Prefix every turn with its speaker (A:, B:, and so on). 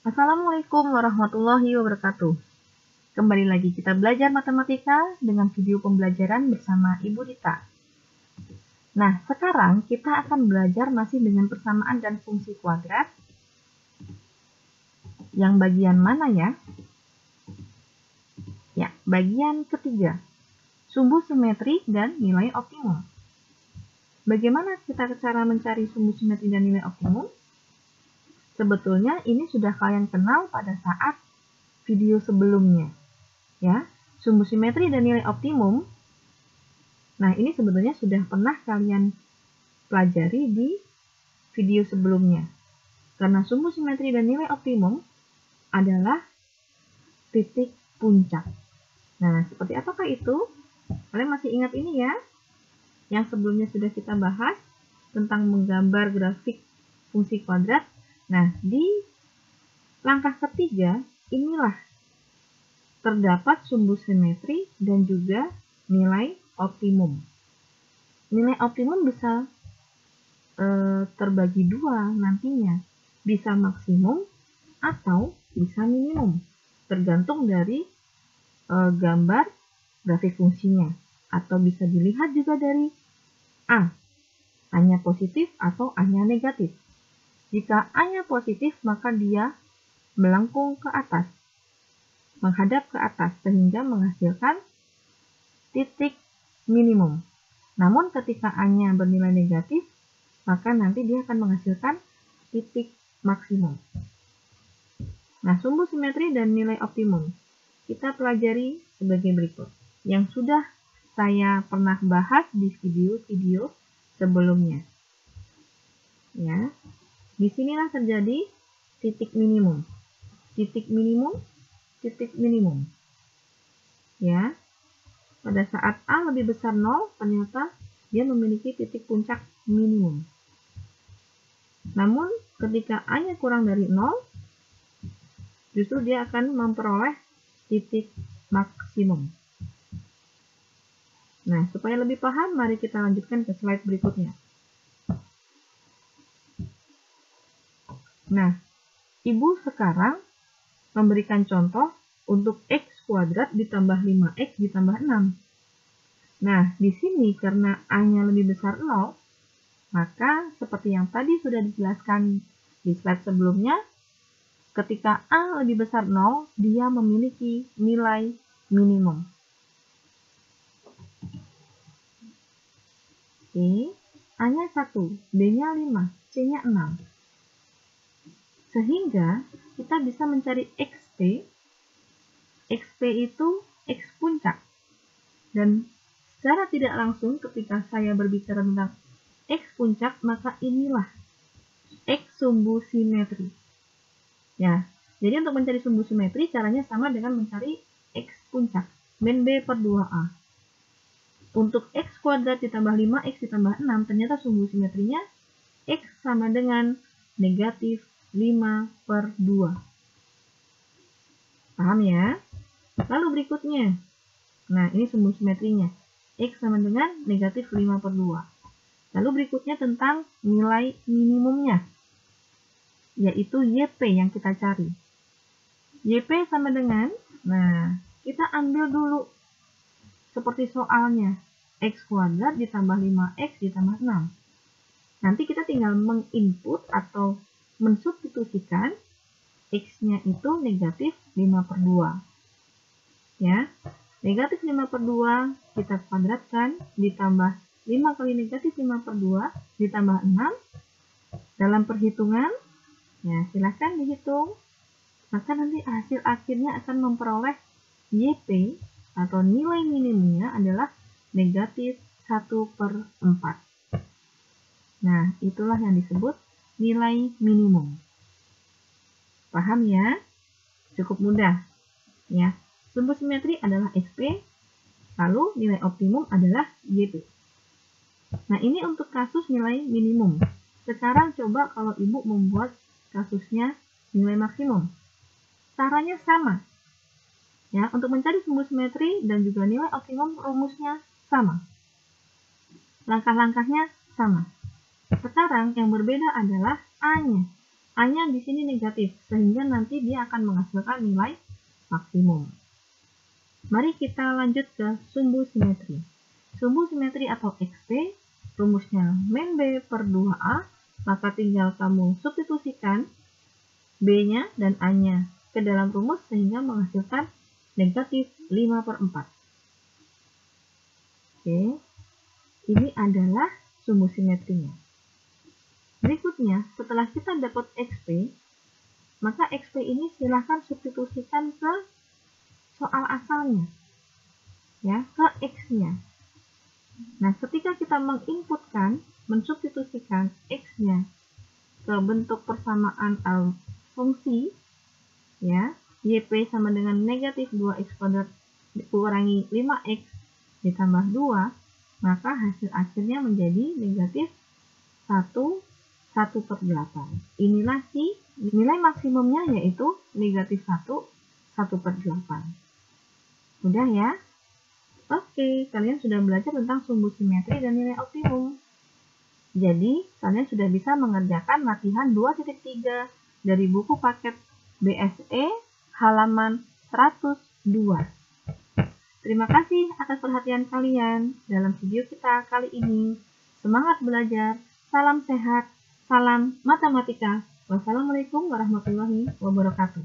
A: Assalamualaikum warahmatullahi wabarakatuh. Kembali lagi kita belajar matematika dengan video pembelajaran bersama Ibu Dita. Nah, sekarang kita akan belajar masih dengan persamaan dan fungsi kuadrat. Yang bagian mana ya? Ya, bagian ketiga. Sumbu simetri dan nilai optimum. Bagaimana kita cara mencari sumbu simetri dan nilai optimum? Sebetulnya ini sudah kalian kenal pada saat video sebelumnya. Ya, sumbu simetri dan nilai optimum. Nah, ini sebetulnya sudah pernah kalian pelajari di video sebelumnya. Karena sumbu simetri dan nilai optimum adalah titik puncak. Nah, seperti apakah itu? Kalian masih ingat ini ya? Yang sebelumnya sudah kita bahas tentang menggambar grafik fungsi kuadrat. Nah, di langkah ketiga, inilah terdapat sumbu simetri dan juga nilai optimum. Nilai optimum bisa terbagi dua nantinya. Bisa maksimum atau bisa minimum. Tergantung dari gambar grafik fungsinya. Atau bisa dilihat juga dari A. A-nya positif atau A-nya negatif. Jika A-nya positif, maka dia melengkung ke atas, menghadap ke atas, sehingga menghasilkan titik minimum. Namun ketika A-nya bernilai negatif, maka nanti dia akan menghasilkan titik maksimum. Nah, sumbu simetri dan nilai optimum kita pelajari sebagai berikut, yang sudah saya pernah bahas di video-video sebelumnya. Ya. Disinilah terjadi titik minimum. Titik minimum, titik minimum. Ya. Pada saat A lebih besar 0, ternyata dia memiliki titik puncak minimum. Namun, ketika A-nya kurang dari 0, justru dia akan memperoleh titik maksimum. Nah, supaya lebih paham, mari kita lanjutkan ke slide berikutnya. Nah, Ibu sekarang memberikan contoh untuk X kuadrat ditambah 5X ditambah 6. Nah, di sini karena A-nya lebih besar 0, maka seperti yang tadi sudah dijelaskan di slide sebelumnya, ketika A lebih besar 0, dia memiliki nilai minimum. Oke, A-nya 1, B-nya 5, C-nya 6. Sehingga kita bisa mencari XP. XP itu X puncak. Dan secara tidak langsung ketika saya berbicara tentang X puncak, maka inilah X sumbu simetri. Ya, jadi untuk mencari sumbu simetri caranya sama dengan mencari X puncak. Min B per 2A. Untuk X kuadrat ditambah 5X ditambah 6, ternyata sumbu simetrinya X sama dengan negatif 5 per 2. Paham ya? Lalu berikutnya. Nah, ini sumbu simetrinya. X sama dengan negatif 5 per 2. Lalu berikutnya tentang nilai minimumnya. Yaitu YP yang kita cari. YP sama dengan, nah, kita ambil dulu seperti soalnya. X kuadrat ditambah 5X ditambah 6. Nanti kita tinggal menginput atau mensubstitusikan X-nya itu negatif 5 per 2. Ya, negatif 5 per 2 kita kuadratkan ditambah 5 kali negatif 5 per 2 ditambah 6. Dalam perhitungan, ya silahkan dihitung. Maka nanti hasil akhirnya akan memperoleh YP atau nilai minimumnya adalah negatif 1 per 4. Nah, itulah yang disebut nilai minimum. Paham ya? Cukup mudah. Ya, sumbu simetri adalah XP, lalu nilai optimum adalah YP. Nah, ini untuk kasus nilai minimum. Sekarang coba kalau Ibu membuat kasusnya nilai maksimum. Caranya sama. Ya, untuk mencari sumbu simetri dan juga nilai optimum rumusnya sama. Langkah-langkahnya sama. Sekarang yang berbeda adalah A-nya. A-nya di sini negatif, sehingga nanti dia akan menghasilkan nilai maksimum. Mari kita lanjut ke sumbu simetri. Sumbu simetri atau XP, rumusnya min B per 2A, maka tinggal kamu substitusikan B-nya dan A-nya ke dalam rumus sehingga menghasilkan negatif 5 per 4. Oke, ini adalah sumbu simetrinya. Berikutnya, setelah kita dapat XP, maka XP ini silahkan substitusikan ke soal asalnya, ya, ke X-nya. Nah, ketika kita menginputkan, mensubstitusikan X-nya ke bentuk persamaan fungsi, ya, YP sama dengan negatif 2X kuadrat dikurangi 5X ditambah 2, maka hasil akhirnya menjadi negatif 1 per 8. Inilah si nilai maksimumnya, yaitu negatif 1 per 8. Udah ya? Oke, kalian sudah belajar tentang sumbu simetri dan nilai optimum. Jadi, kalian sudah bisa mengerjakan latihan 2.3 dari buku paket BSE halaman 102. Terima kasih atas perhatian kalian dalam video kita kali ini. Semangat belajar, salam sehat, salam matematika. Wassalamualaikum warahmatullahi wabarakatuh.